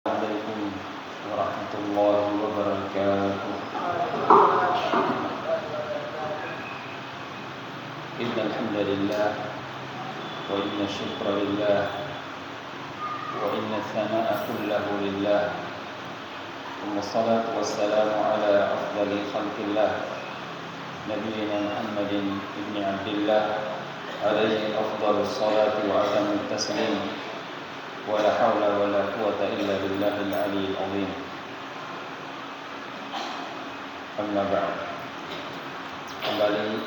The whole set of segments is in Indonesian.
Assalamualaikum warahmatullahi wabarakatuh. Innal hamdalillah wa inna syukra lillah wa inna tsanaa kullahu lillah. Wassalatu wassalamu ala afdali khalqillah nabiyyina Muhammadin ibni Abdillah alaihi afdalus salati wa atamut taslim. Wala haula wala quwata illa billahil aliyyil azim. Amma ba'd. Kembali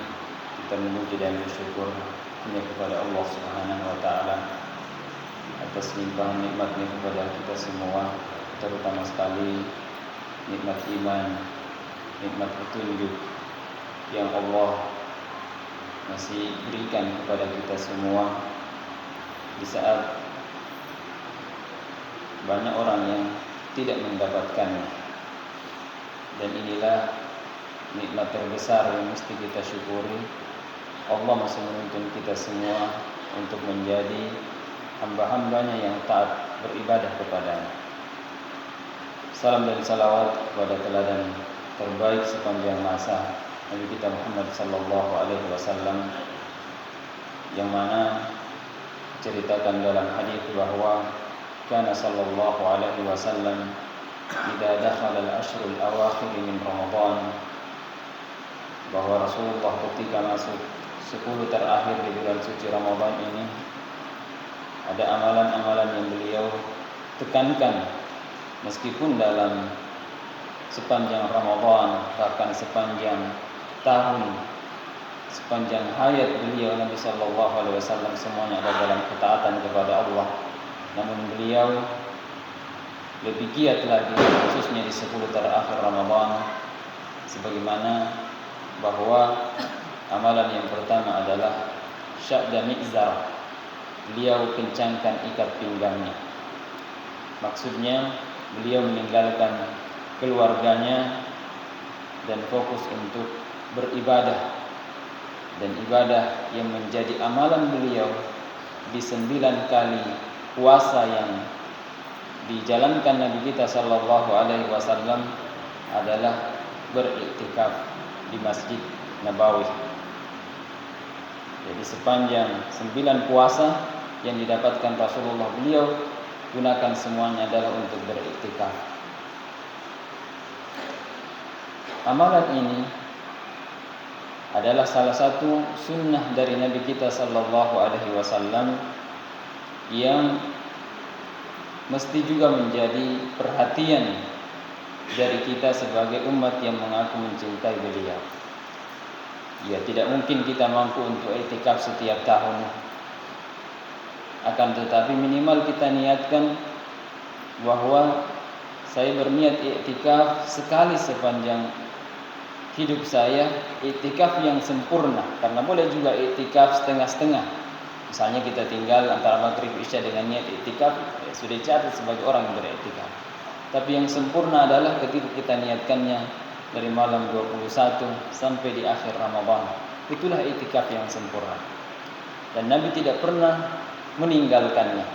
kita memuji dan bersyukur hanya kepada Allah Subhanahu wa taala atas limpahan nikmatnya kepada kita semua, terutama sekali nikmat iman, nikmat petunjuk yang Allah masih berikan kepada kita semua di saat banyak orang yang tidak mendapatkannya. Dan inilah nikmat terbesar yang mesti kita syukuri. Allah masih menuntun kita semua untuk menjadi hamba-hambanya yang taat beribadah kepadanya. Salam dan salawat kepada teladan terbaik sepanjang masa, Nabi kita Muhammad sallallahu alaihi wasallam, yang mana ceritakan dalam hadis bahwa kana sallallahu alaihi wasallam idza dakhala al-ashrul awakhir min Ramadan, bahwa Rasulullah ketika masuk 10 terakhir di bulan suci Ramadan ini, ada amalan-amalan yang beliau tekankan meskipun dalam sepanjang Ramadan, bahkan sepanjang tahun, sepanjang hayat beliau Nabi sallallahu alaihi wasallam semuanya ada dalam ketaatan kepada Allah. Namun beliau lebih giat lagi khususnya di 10 terakhir Ramadan, sebagaimana bahwa amalan yang pertama adalah syadda mi'zar, beliau kencangkan ikat pinggangnya. Maksudnya beliau meninggalkan keluarganya dan fokus untuk beribadah, dan ibadah yang menjadi amalan beliau di 9 kali puasa yang dijalankan Nabi kita sallallahu alaihi wasallam adalah beriktikaf di Masjid Nabawi. Jadi sepanjang 9 puasa yang didapatkan Rasulullah, beliau gunakan semuanya adalah untuk beriktikaf. Amalan ini adalah salah satu sunnah dari Nabi kita sallallahu alaihi wasallam yang mesti juga menjadi perhatian dari kita sebagai umat yang mengaku mencintai beliau. Ya, tidak mungkin kita mampu untuk iktikaf setiap tahun. Akan tetapi minimal kita niatkan bahwa saya berniat iktikaf sekali sepanjang hidup saya, iktikaf yang sempurna. Karena boleh juga iktikaf setengah-setengah. Misalnya kita tinggal antara maghrib isya dengan niat iktikaf, sudah dicatat sebagai orang yang beriktikaf. Tapi yang sempurna adalah ketika kita niatkannya dari malam 21 sampai di akhir Ramadan. Itulah iktikaf yang sempurna. Dan Nabi tidak pernah meninggalkannya.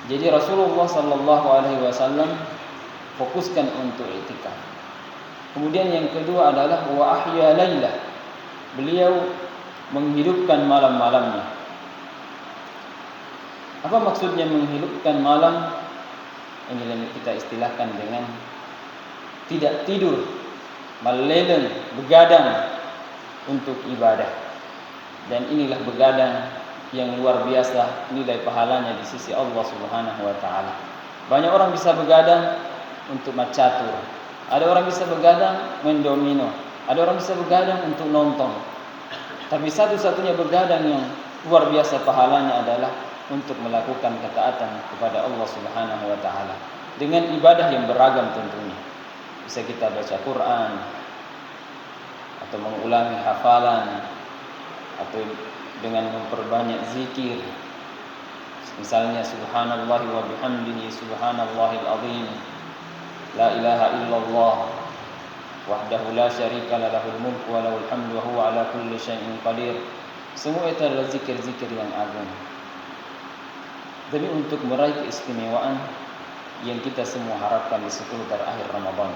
Jadi Rasulullah sallallahu alaihi wasallam fokuskan untuk iktikaf. Kemudian yang kedua adalah wa ahya lailah. Beliau menghidupkan malam-malamnya. Apa maksudnya menghidupkan malam? Ini kita istilahkan dengan tidak tidur, malailan, begadang untuk ibadah. Dan inilah begadang yang luar biasa nilai pahalanya di sisi Allah Subhanahu wa taala. Banyak orang bisa begadang untuk macatur. Ada orang bisa begadang main domino, ada orang bisa begadang untuk nonton. Tapi satu-satunya begadang yang luar biasa pahalanya adalah untuk melakukan ketaatan kepada Allah Subhanahu wa taala dengan ibadah yang beragam tentunya. Bisa kita baca Quran atau mengulangi hafalan atau dengan memperbanyak zikir. Misalnya subhanallah wa bihamdihi subhanallahil azim. La ilaha illallah wahdahu la syarika lahul mulku wa lahul hamdu wa huwa ala kulli syai'in qadir. Semua itu adalah zikir-zikir yang agung. Demi untuk meraih keistimewaan yang kita semua harapkan di 10 terakhir Ramadan.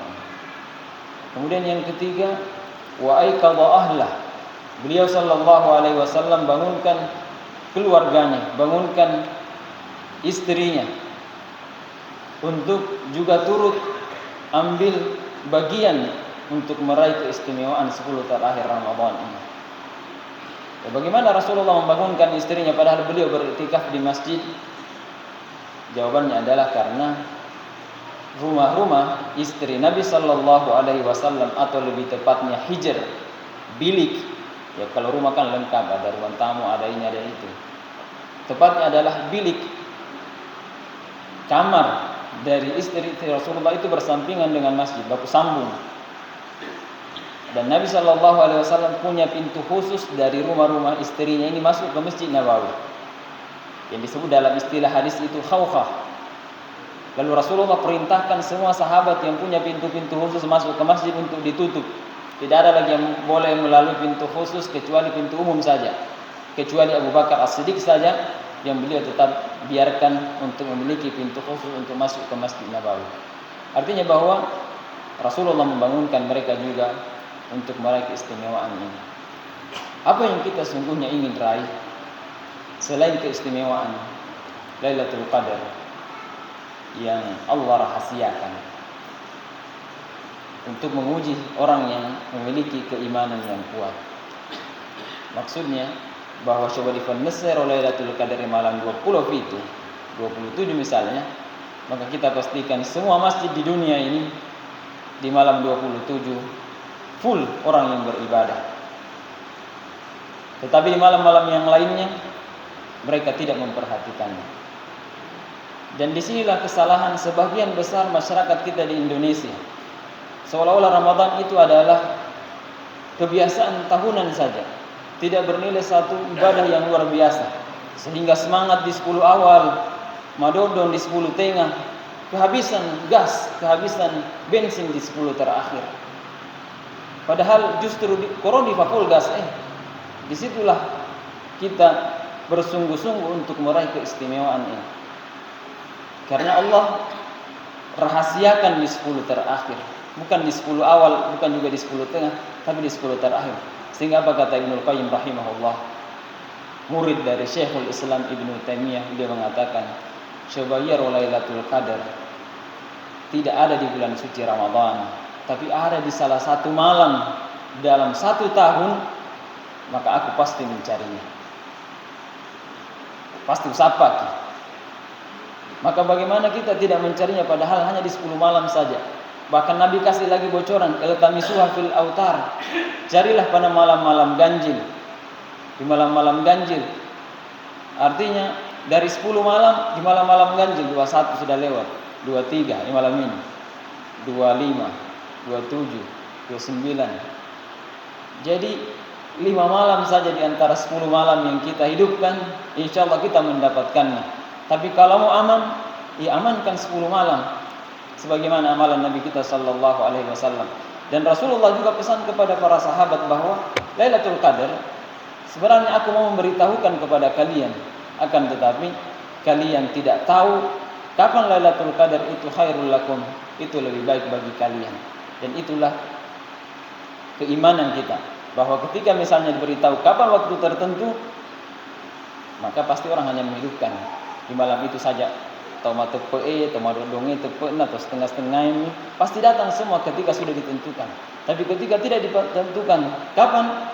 Kemudian yang ketiga, wa aiqadha ahlah. Beliau sallallahu alaihi wasallam bangunkan keluarganya, bangunkan istrinya untuk juga turut ambil bagian untuk meraih keistimewaan 10 terakhir Ramadan ini. Ya, bagaimana Rasulullah membangunkan istrinya padahal beliau beriktikaf di masjid? Jawabannya adalah karena rumah-rumah istri Nabi sallallahu alaihi wasallam, atau lebih tepatnya hijr, bilik. Ya, kalau rumah kan lengkap, ada ruang tamu, ada ini, ada itu. Tepatnya adalah bilik, kamar dari istri Rasulullah itu bersampingan dengan masjid, baku sambung. Dan Nabi sallallahu alaihi wasallam punya pintu khusus dari rumah-rumah istrinya ini masuk ke Masjid Nabawi, yang disebut dalam istilah hadis itu khawkhah. Lalu Rasulullah perintahkan semua sahabat yang punya pintu-pintu khusus masuk ke masjid untuk ditutup. Tidak ada lagi yang boleh melalui pintu khusus kecuali pintu umum saja, kecuali Abu Bakar As-Siddiq saja yang beliau tetap biarkan untuk memiliki pintu khusus untuk masuk ke Masjid Nabawi. Artinya bahwa Rasulullah membangunkan mereka juga untuk meraih keistimewaan ini. Apa yang kita sungguhnya ingin raih selain keistimewaan Lailatul Qadar yang Allah rahasiakan untuk menguji orang yang memiliki keimanan yang kuat? Maksudnya bahwa coba difannesir Lailatul Qadar malam 20 itu, 27 misalnya, maka kita pastikan semua masjid di dunia ini di malam 27 full orang yang beribadah. Tetapi di malam-malam yang lainnya mereka tidak memperhatikannya. Dan disinilah kesalahan sebagian besar masyarakat kita di Indonesia. Seolah-olah Ramadan itu adalah kebiasaan tahunan saja, tidak bernilai satu ibadah yang luar biasa, sehingga semangat di 10 awal, madodon di 10 tengah, kehabisan gas, kehabisan bensin di 10 terakhir. Padahal justru di koroni full gas, disitulah kita bersungguh-sungguh untuk meraih keistimewaan ini. Karena Allah rahasiakan di 10 terakhir, bukan di 10 awal, bukan juga di 10 tengah, tapi di 10 terakhir. Sehingga apa kata Ibnu Qayyim rahimahullah, murid dari Syekhul Islam Ibnu Taimiyah, dia mengatakan, "Syabayyar Lailatul Qadar tidak ada di bulan suci Ramadan, tapi ada di salah satu malam dalam 1 tahun, maka aku pasti mencarinya. Pasti usapak." Maka bagaimana kita tidak mencarinya padahal hanya di 10 malam saja? Bahkan Nabi kasih lagi bocoran, "Iltamisuha fil autar." Carilah pada malam-malam ganjil. Di malam-malam ganjil. Artinya dari 10 malam di malam-malam ganjil, 21 sudah lewat, 23 di malam ini, 25, 27, 29. Jadi 5 malam saja di antara 10 malam yang kita hidupkan, insyaallah kita mendapatkannya. Tapi kalau mau aman, ya amankan 10 malam sebagaimana amalan Nabi kita sallallahu alaihi wasallam. Dan Rasulullah juga pesan kepada para sahabat bahwa Lailatul Qadar sebenarnya aku mau memberitahukan kepada kalian, akan tetapi kalian tidak tahu kapan Lailatul Qadar itu khairul lakum, itu lebih baik bagi kalian. Dan itulah keimanan kita, bahwa ketika misalnya diberitahu kapan waktu tertentu, maka pasti orang hanya menghidupkan di malam itu saja. Toma tepe, toma dodonge tepe, atau setengah-setengah ini pasti datang semua ketika sudah ditentukan. Tapi ketika tidak ditentukan kapan,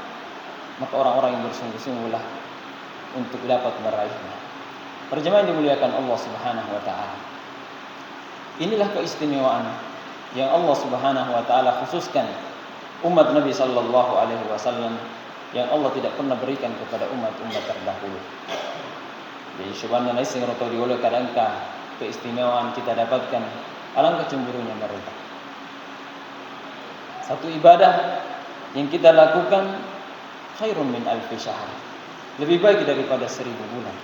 maka orang-orang yang bersungguh-sungguhlah untuk dapat meraihnya. Perjamaah yang dimuliakan Allah Subhanahu wa taala. Inilah keistimewaan yang Allah Subhanahu wa taala khususkan umat Nabi sallallahu alaihi wasallam yang Allah tidak pernah berikan kepada umat-umat terdahulu. Jadi syubhanallah sing roto dioleh kadangka keistimewaan kita dapatkan, alangkah cemburunya mereka. Satu ibadah yang kita lakukan khairun min alfi syahr, lebih baik daripada 1000 bulan.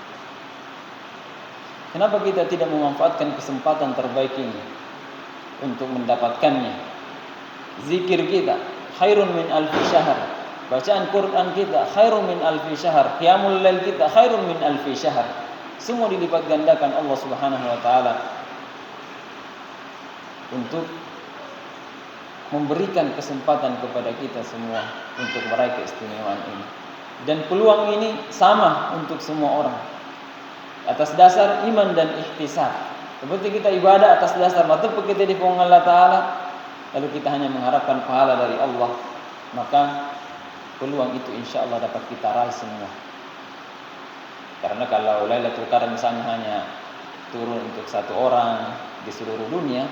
Kenapa kita tidak memanfaatkan kesempatan terbaik ini untuk mendapatkannya? Zikir kita khairun min alfi syahr, bacaan Quran kita khairun min alfi syahr, qiyamul lail kita khairun min alfi syahr. Semua dilipat gandakan Allah Subhanahu wa taala untuk memberikan kesempatan kepada kita semua untuk meraih keistimewaan ini. Dan peluang ini sama untuk semua orang atas dasar iman dan ihtisab. Seperti kita ibadah atas dasar mata kita di Allah Ta'ala, lalu kita hanya mengharapkan pahala dari Allah, maka peluang itu insya Allah dapat kita raih semua. Karena kalau Lailatul Qadar misalnya hanya turun untuk satu orang di seluruh dunia,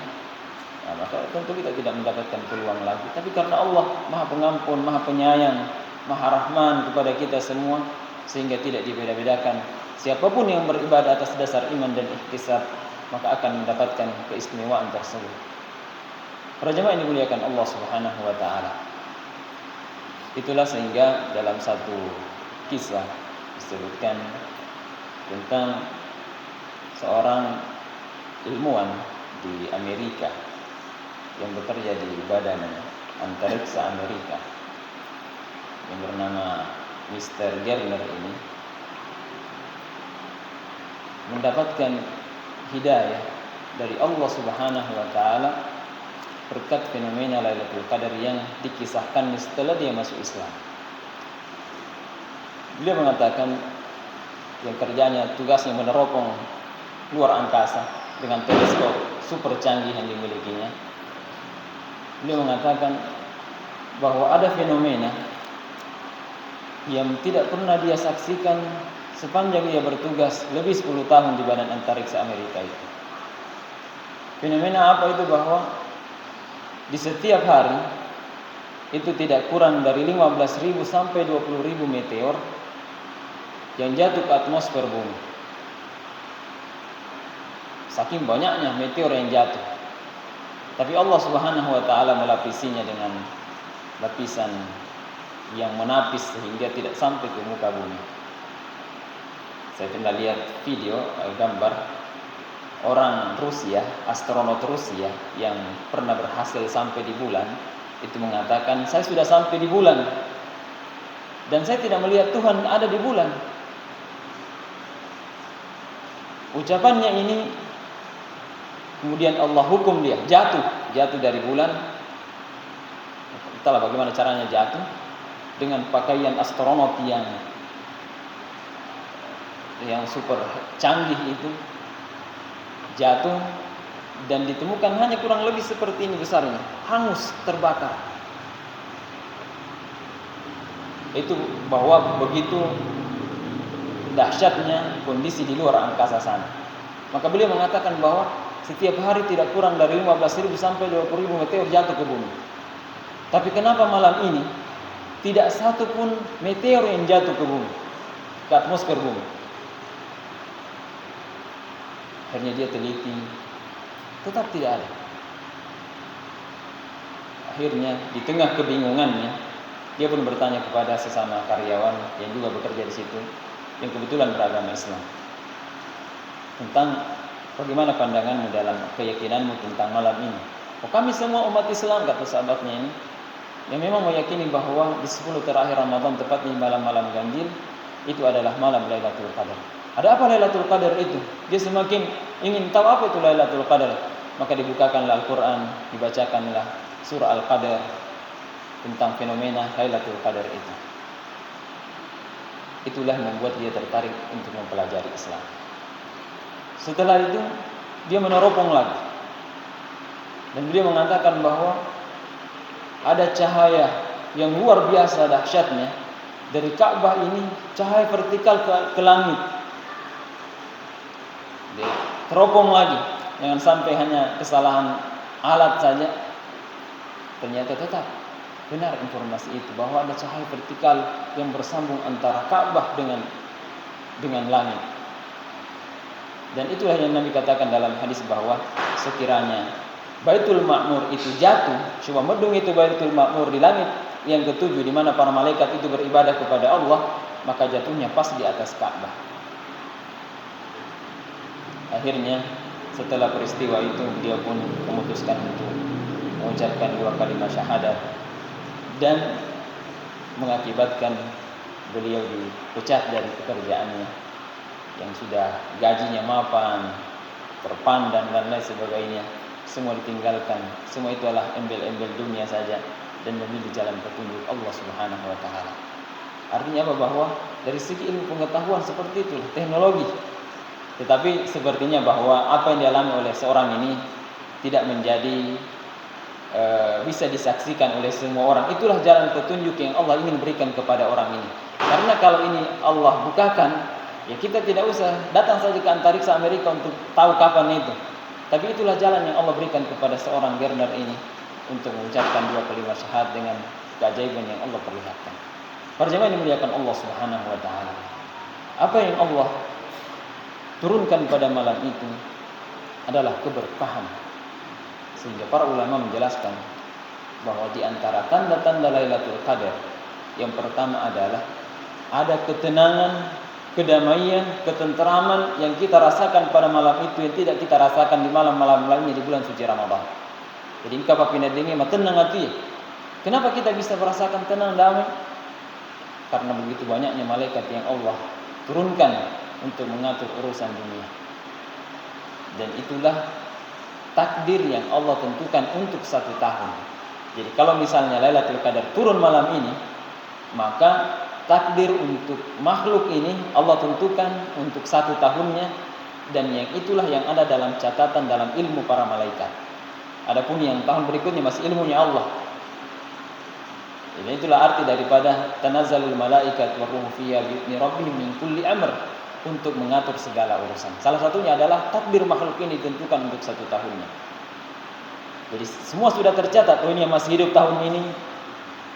nah, maka tentu kita tidak mendapatkan peluang lagi. Tapi karena Allah Maha Pengampun, Maha Penyayang, Maha Rahman kepada kita semua, sehingga tidak dibeda-bedakan. Siapapun yang beribadah atas dasar iman dan ihtisab, maka akan mendapatkan keistimewaan tersebut. Para jemaah yang dimuliakan Allah Subhanahu wa taala. Itulah sehingga dalam satu kisah disebutkan tentang seorang ilmuwan di Amerika yang bekerja di badan antariksa Amerika yang bernama Mr. Gerner ini mendapatkan hidayah dari Allah Subhanahu wa taala berkat fenomena Lailatul Qadar yang dikisahkan setelah dia masuk Islam. Beliau mengatakan yang kerjanya tugasnya meneropong luar angkasa dengan teleskop super canggih yang dimilikinya. Beliau mengatakan bahwa ada fenomena yang tidak pernah dia saksikan sepanjang dia bertugas lebih 10 tahun di Badan Antariksa Amerika itu. Fenomena apa itu? Bahwa di setiap hari itu tidak kurang dari 15.000 sampai 20.000 meteor yang jatuh ke atmosfer bumi. Saking banyaknya meteor yang jatuh. Tapi Allah Subhanahu wa taala melapisinya dengan lapisan yang menapis sehingga tidak sampai ke muka bumi. Saya pernah lihat video gambar orang Rusia, astronot Rusia yang pernah berhasil sampai di bulan, itu mengatakan, saya sudah sampai di bulan dan saya tidak melihat Tuhan ada di bulan. Ucapannya ini kemudian Allah hukum dia jatuh dari bulan. Entahlah bagaimana caranya jatuh, dengan pakaian astronot yang super canggih itu, jatuh dan ditemukan hanya kurang lebih seperti ini besarnya, hangus, terbakar. Itu bahwa begitu dahsyatnya kondisi di luar angkasa sana. Maka beliau mengatakan bahwa setiap hari tidak kurang dari 15.000 sampai 20.000 meteor jatuh ke bumi. Tapi kenapa malam ini tidak satu pun meteor yang jatuh ke bumi, ke atmosfer bumi? Akhirnya dia teliti, tetap tidak ada. Akhirnya di tengah kebingungannya, dia pun bertanya kepada sesama karyawan yang juga bekerja di situ, yang kebetulan beragama Islam, tentang bagaimana pandanganmu dalam keyakinanmu tentang malam ini. Oh, kami semua umat Islam, kata sahabatnya ini, yang memang meyakini bahwa di 10 terakhir Ramadan, tepatnya malam-malam ganjil, itu adalah malam Lailatul Qadar. Ada apa Lailatul Qadar itu? Dia semakin ingin tahu apa itu Lailatul Qadar. Maka dibukakanlah Al-Quran, dibacakanlah surah Al-Qadar tentang fenomena Lailatul Qadar itu. Itulah yang membuat dia tertarik untuk mempelajari Islam. Setelah itu dia meneropong lagi, dan beliau mengatakan bahwa ada cahaya yang luar biasa dahsyatnya dari Ka'bah ini, cahaya vertikal ke langit. Dia teropong lagi, jangan sampai hanya kesalahan alat saja. Ternyata tetap benar informasi itu, bahwa ada cahaya vertikal yang bersambung antara Ka'bah dengan langit. Dan itulah yang Nabi katakan dalam hadis bahwa sekiranya Baitul Ma'mur itu jatuh, coba medung itu Baitul Ma'mur di langit yang ketujuh, di mana para malaikat itu beribadah kepada Allah, maka jatuhnya pas di atas Ka'bah. Akhirnya setelah peristiwa itu dia pun memutuskan untuk mengucapkan 2 kalimat syahadat, dan mengakibatkan beliau dipecat dari pekerjaannya yang sudah gajinya mapan, terpandang dan lain sebagainya, semua ditinggalkan. Semua itu adalah embel-embel dunia saja dan memilih jalan petunjuk Allah Subhanahu wa taala. Artinya apa? Bahwa dari segi ilmu pengetahuan seperti itu, teknologi. Tetapi sepertinya bahwa apa yang dialami oleh seorang ini tidak menjadi bisa disaksikan oleh semua orang. Itulah jalan petunjuk yang Allah ingin berikan kepada orang ini. Karena kalau ini Allah bukakan, ya kita tidak usah datang saja ke antariksa Amerika untuk tahu kapan itu. Tapi itulah jalan yang Allah berikan kepada seorang Gerner ini untuk mengucapkan 2 kalimat syahadat dengan keajaiban yang Allah perlihatkan. Para jemaah yang dimuliakan Allah Subhanahu wa taala. Apa yang Allah turunkan pada malam itu adalah keberkahan. Sehingga para ulama menjelaskan bahwa di antara tanda-tanda Lailatul Qadar yang pertama adalah ada ketenangan, kedamaian, ketenteraman yang kita rasakan pada malam itu yang tidak kita rasakan di malam-malam lainnya di bulan suci Ramadan. Jadi kapal pindah dingin tenang hati. Kenapa kita bisa merasakan tenang damai? Karena begitu banyaknya malaikat yang Allah turunkan untuk mengatur urusan dunia. Dan itulah takdir yang Allah tentukan untuk 1 tahun. Jadi kalau misalnya Lailatul Qadar turun malam ini, maka takdir untuk makhluk ini Allah tentukan untuk 1 tahunnya, dan yang itulah yang ada dalam catatan dalam ilmu para malaikat. Adapun yang tahun berikutnya masih ilmunya Allah. Jadi itulah arti daripada tanazzalul malaikat wa ruhu fiha bi rabbihim min kulli amr, untuk mengatur segala urusan. Salah satunya adalah takdir makhluk ini ditentukan untuk 1 tahunnya. Jadi semua sudah tercatat. Oh, ini yang masih hidup tahun ini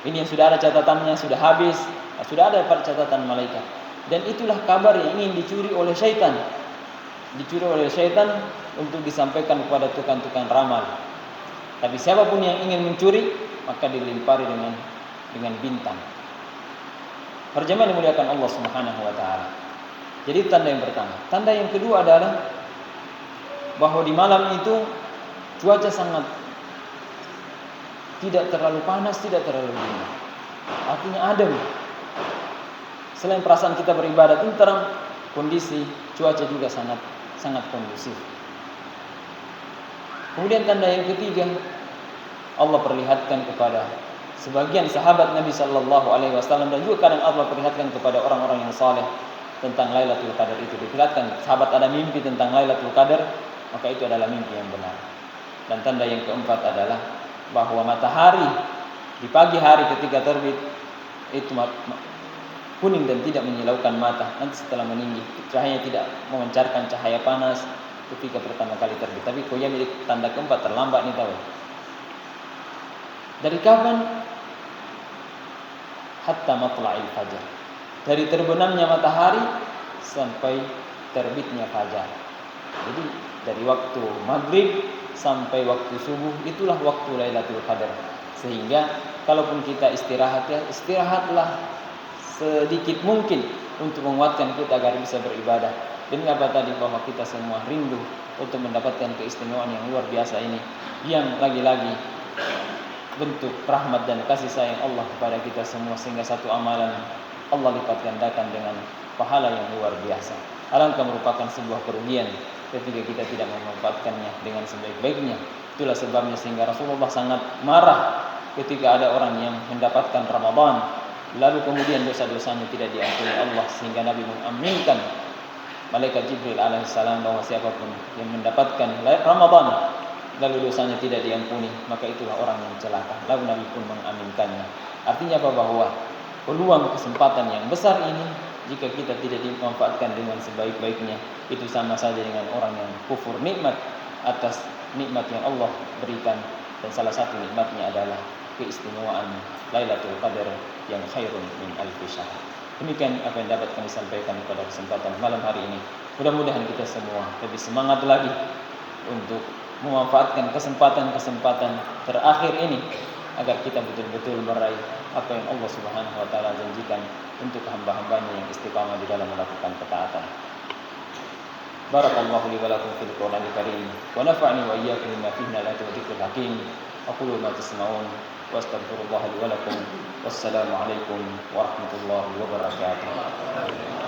yang sudah ada catatannya, sudah habis, sudah ada pada catatan malaikat. Dan itulah kabar yang ingin dicuri oleh syaitan. Dicuri oleh syaitan untuk disampaikan kepada tukang-tukang ramal. Tapi siapapun yang ingin mencuri, maka dilimpari dengan bintang. Perjamaah dimuliakan Allah Subhanahu wa taala. Jadi tanda yang pertama. Tanda yang kedua adalah bahwa di malam itu cuaca sangat tidak terlalu panas, tidak terlalu dingin. Artinya adem. Selain perasaan kita beribadah tenteram, kondisi cuaca juga sangat kondusif. Kemudian tanda yang ketiga, Allah perlihatkan kepada sebagian sahabat Nabi sallallahu alaihi wasallam, dan juga kadang Allah perlihatkan kepada orang-orang yang saleh tentang Lailatul Qadar itu. Diperlihatkan sahabat ada mimpi tentang Lailatul Qadar, maka itu adalah mimpi yang benar. Dan tanda yang keempat adalah bahwa matahari di pagi hari ketika terbit itu kuning dan tidak menyilaukan mata. Nanti setelah meninggi, cahayanya tidak memancarkan cahaya panas ketika pertama kali terbit. Tapi koya milik tanda keempat terlambat nih tahu. Dari kapan? Hatta matla'il fajar. Dari terbenamnya matahari sampai terbitnya fajar. Jadi dari waktu maghrib sampai waktu subuh itulah waktu Lailatul Qadar. Sehingga kalaupun kita istirahatlah sedikit mungkin untuk menguatkan kita agar bisa beribadah. Demi apa tadi? Bahwa kita semua rindu untuk mendapatkan keistimewaan yang luar biasa ini, yang lagi-lagi bentuk rahmat dan kasih sayang Allah kepada kita semua, sehingga satu amalan Allah lipat gandakan dengan pahala yang luar biasa. Alangkah merupakan sebuah kerugian ketika kita tidak memanfaatkannya dengan sebaik-baiknya. Itulah sebabnya sehingga Rasulullah sangat marah ketika ada orang yang mendapatkan Ramadan lalu kemudian dosa-dosanya tidak diampuni Allah, sehingga Nabi mengaminkan malaikat Jibril alaihissalam bahwa siapapun yang mendapatkan Ramadan lalu dosanya tidak diampuni, maka itulah orang yang celaka. Lalu Nabi pun mengaminkannya. Artinya apa? Bahwa peluang kesempatan yang besar ini jika kita tidak dimanfaatkan dengan sebaik-baiknya, itu sama saja dengan orang yang kufur nikmat atas nikmat yang Allah berikan. Dan salah satu nikmatnya adalah keistimewaan Lailatul Qadar yang khairun min alfi syahr. Demikian apa yang dapat kami sampaikan pada kesempatan malam hari ini. Mudah-mudahan kita semua lebih semangat lagi untuk memanfaatkan kesempatan-kesempatan terakhir ini agar kita betul-betul meraih apa yang Allah Subhanahu wa taala janjikan untuk hamba-hambanya yang istiqamah di dalam melakukan ketaatan. Barakallahu li wa lakum fil Qur'anil Karim wa nafa'ani wa iyyakum bima fihi min al-ayatil hakim. Aqulu ma tasma'un wa astaghfirullah li wa lakum. Wassalamu alaikum warahmatullahi wabarakatuh.